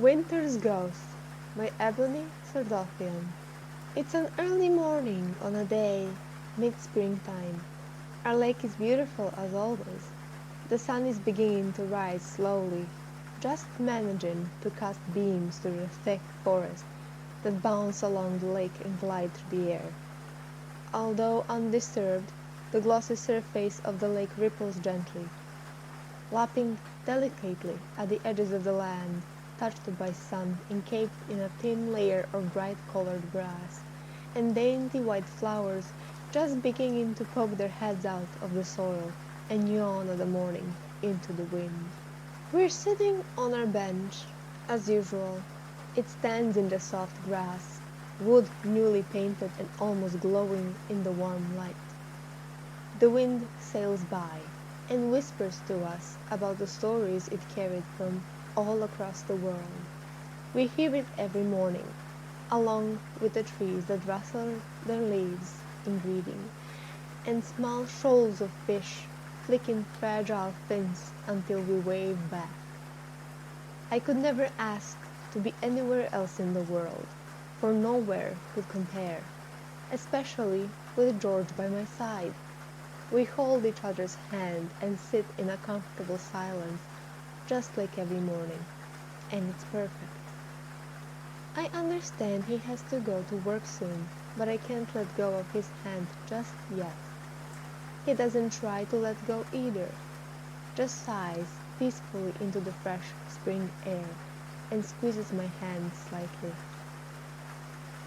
Winter's Ghost by Ebony Sardothian. It's an early morning on a day mid-springtime. Our lake is beautiful as always. The sun is beginning to rise slowly, just managing to cast beams through the thick forest that bounce along the lake and glide through the air. Although undisturbed, the glossy surface of the lake ripples gently, lapping delicately at the edges of the land touched by sun, encaped in a thin layer of bright-colored grass, and dainty white flowers just beginning to poke their heads out of the soil and yawn at the morning into the wind. We're sitting on our bench, as usual. It stands in the soft grass, wood newly painted and almost glowing in the warm light. The wind sails by, and whispers to us about the stories it carried from all across the world. We hear it every morning, along with the trees that rustle their leaves in greeting, and small shoals of fish flicking fragile fins until we wave back. I could never ask to be anywhere else in the world, for nowhere could compare, especially with George by my side. We hold each other's hand and sit in a comfortable silence, just like every morning, and it's perfect. I understand he has to go to work soon, but I can't let go of his hand just yet. He doesn't try to let go either, just sighs peacefully into the fresh spring air and squeezes my hand slightly.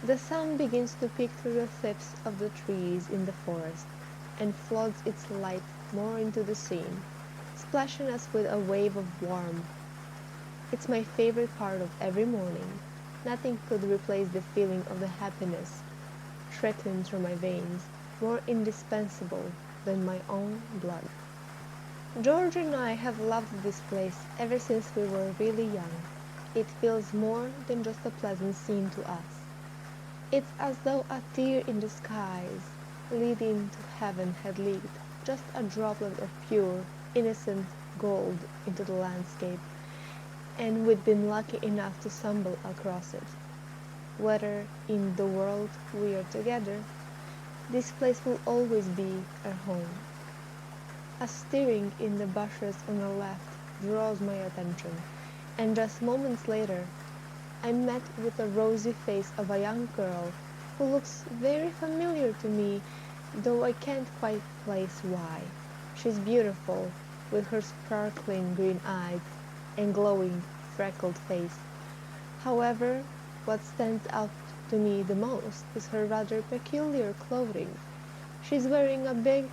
The sun begins to peek through the tips of the trees in the forest and floods its light more into the scene, splashing us with a wave of warmth. It's my favorite part of every morning. Nothing could replace the feeling of the happiness trickling through my veins, more indispensable than my own blood. George and I have loved this place ever since we were really young. It feels more than just a pleasant scene to us. It's as though a tear in the skies leading to heaven had leaked just a droplet of pure, innocent gold into the landscape, and we'd been lucky enough to stumble across it. Whether in the world we are together, this place will always be our home. A stirring in the bushes on the left draws my attention, and just moments later I'm met with the rosy face of a young girl who looks very familiar to me, though I can't quite place why. She's beautiful, with her sparkling green eyes and glowing, freckled face. However, what stands out to me the most is her rather peculiar clothing. She's wearing a big,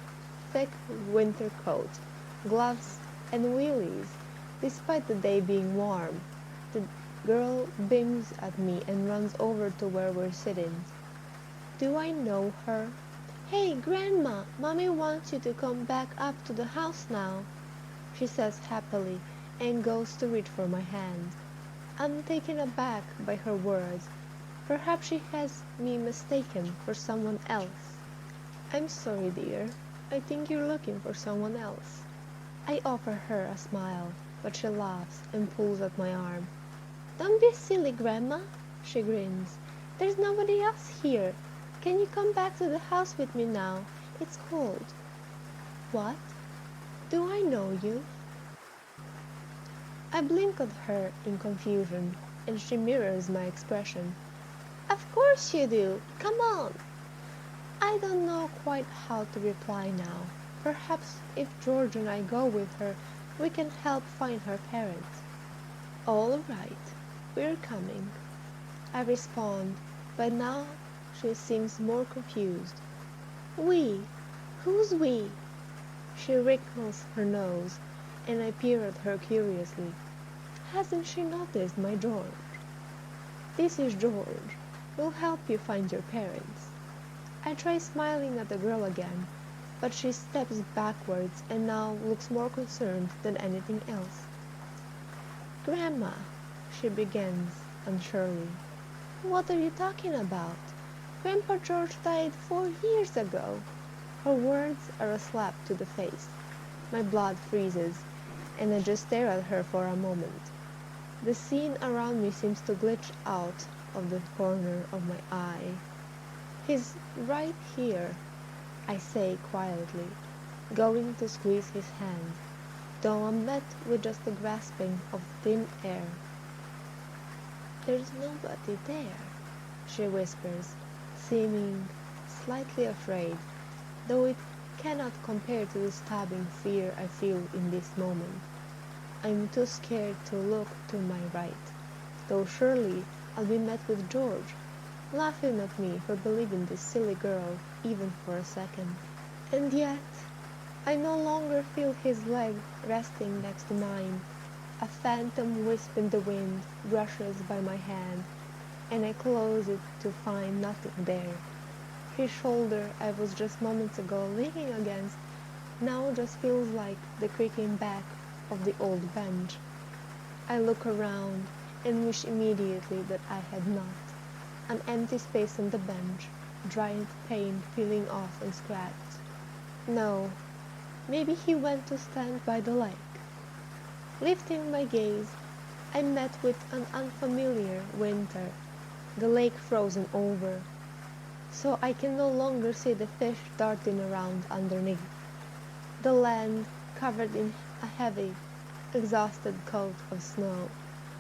thick winter coat, gloves, and wheelies, despite the day being warm. The girl beams at me and runs over to where we're sitting. Do I know her? "Hey, Grandma, Mommy wants you to come back up to the house now," she says happily, and goes to reach for my hand. I'm taken aback by her words. Perhaps she has me mistaken for someone else. "I'm sorry, dear. I think you're looking for someone else." I offer her a smile, but she laughs and pulls at my arm. "Don't be silly, Grandma," she grins. "There's nobody else here. Can you come back to the house with me now? It's cold." "What? Do I know you?" I blink at her in confusion, and she mirrors my expression. "Of course you do. Come on." I don't know quite how to reply now. Perhaps if George and I go with her, we can help find her parents. "All right, we're coming," I respond, but now she seems more confused. "We? Who's we?" She wrinkles her nose, and I peer at her curiously. Hasn't she noticed my George? "This is George. We'll help you find your parents." I try smiling at the girl again, but she steps backwards and now looks more concerned than anything else. "Grandma," she begins unsurely, "what are you talking about? Grandpa George died 4 years ago." Her words are a slap to the face. My blood freezes, and I just stare at her for a moment. The scene around me seems to glitch out of the corner of my eye. "He's right here," I say quietly, going to squeeze his hand, though I'm met with just a grasping of thin air. "There's nobody there," she whispers, seeming slightly afraid, though it cannot compare to the stabbing fear I feel in this moment. I'm too scared to look to my right, though surely I'll be met with George, laughing at me for believing this silly girl even for a second. And yet I no longer feel his leg resting next to mine. A phantom wisp in the wind brushes by my hand, and I close it to find nothing there. His shoulder I was just moments ago leaning against now just feels like the creaking back of the old bench. I look around and wish immediately that I had not. An empty space on the bench, giant paint peeling off and scratched. No, maybe he went to stand by the lake. Lifting my gaze, I met with an unfamiliar winter, the lake frozen over, so I can no longer see the fish darting around underneath. The land covered in a heavy, exhausted coat of snow,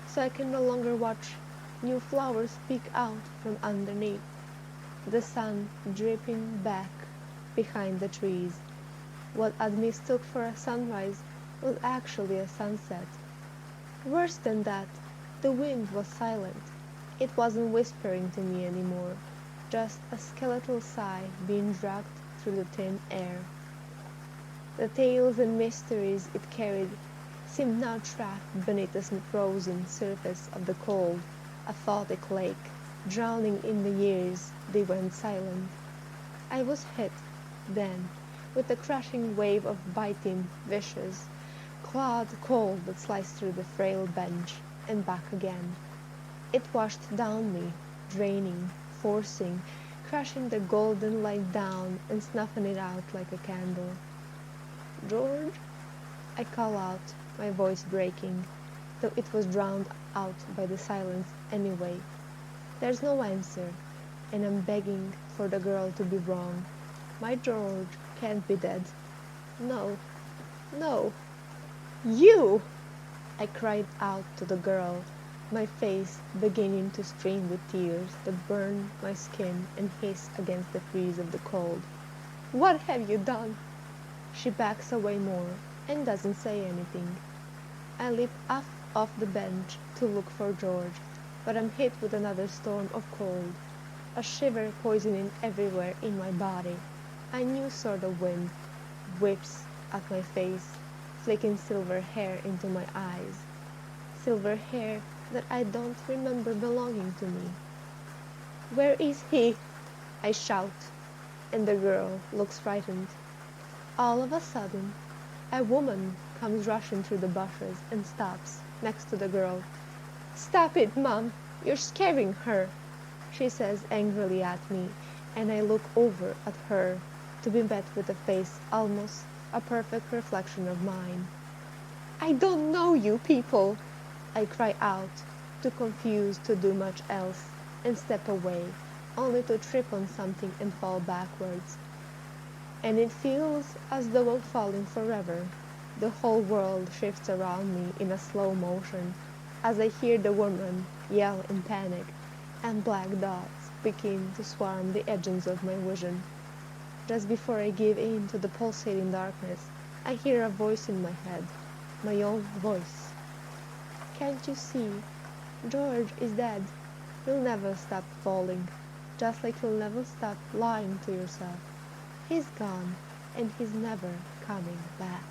so I can no longer watch new flowers peek out from underneath. The sun dripping back behind the trees. What I'd mistook for a sunrise was actually a sunset. Worse than that, the wind was silent. It wasn't whispering to me anymore, just a skeletal sigh being dragged through the thin air. The tales and mysteries it carried seemed now trapped beneath the frozen surface of the cold, aphotic lake, drowning in the years they went silent. I was hit, then, with a crashing wave of biting, vicious, clawed cold that sliced through the frail bench and back again. It washed down me, draining, forcing, crushing the golden light down and snuffing it out like a candle. "George?" I call out, my voice breaking, though it was drowned out by the silence anyway. There's no answer, and I'm begging for the girl to be wrong. My George can't be dead. No, no. "You!" I cried out to the girl, my face beginning to stream with tears that burned my skin and hiss against the freeze of the cold. "What have you done?" She backs away more and doesn't say anything. I leap up off the bench to look for George, but I'm hit with another storm of cold, a shiver poisoning everywhere in my body. A new sort of wind whips at my face, flicking silver hair into my eyes. Silver hair that I don't remember belonging to me. "Where is he?" I shout, and the girl looks frightened. All of a sudden, a woman comes rushing through the bushes and stops next to the girl. "Stop it, Mom! You're scaring her!" she says angrily at me, and I look over at her to be met with a face almost a perfect reflection of mine. "I don't know you people!" I cry out, too confused to do much else, and step away, only to trip on something and fall backwards. And it feels as though I'm falling forever. The whole world shifts around me in a slow motion as I hear the woman yell in panic, and black dots begin to swarm the edges of my vision. Just before I give in to the pulsating darkness, I hear a voice in my head, my own voice. "Can't you see? George is dead. You'll never stop falling, just like you'll never stop lying to yourself. He's gone, and he's never coming back."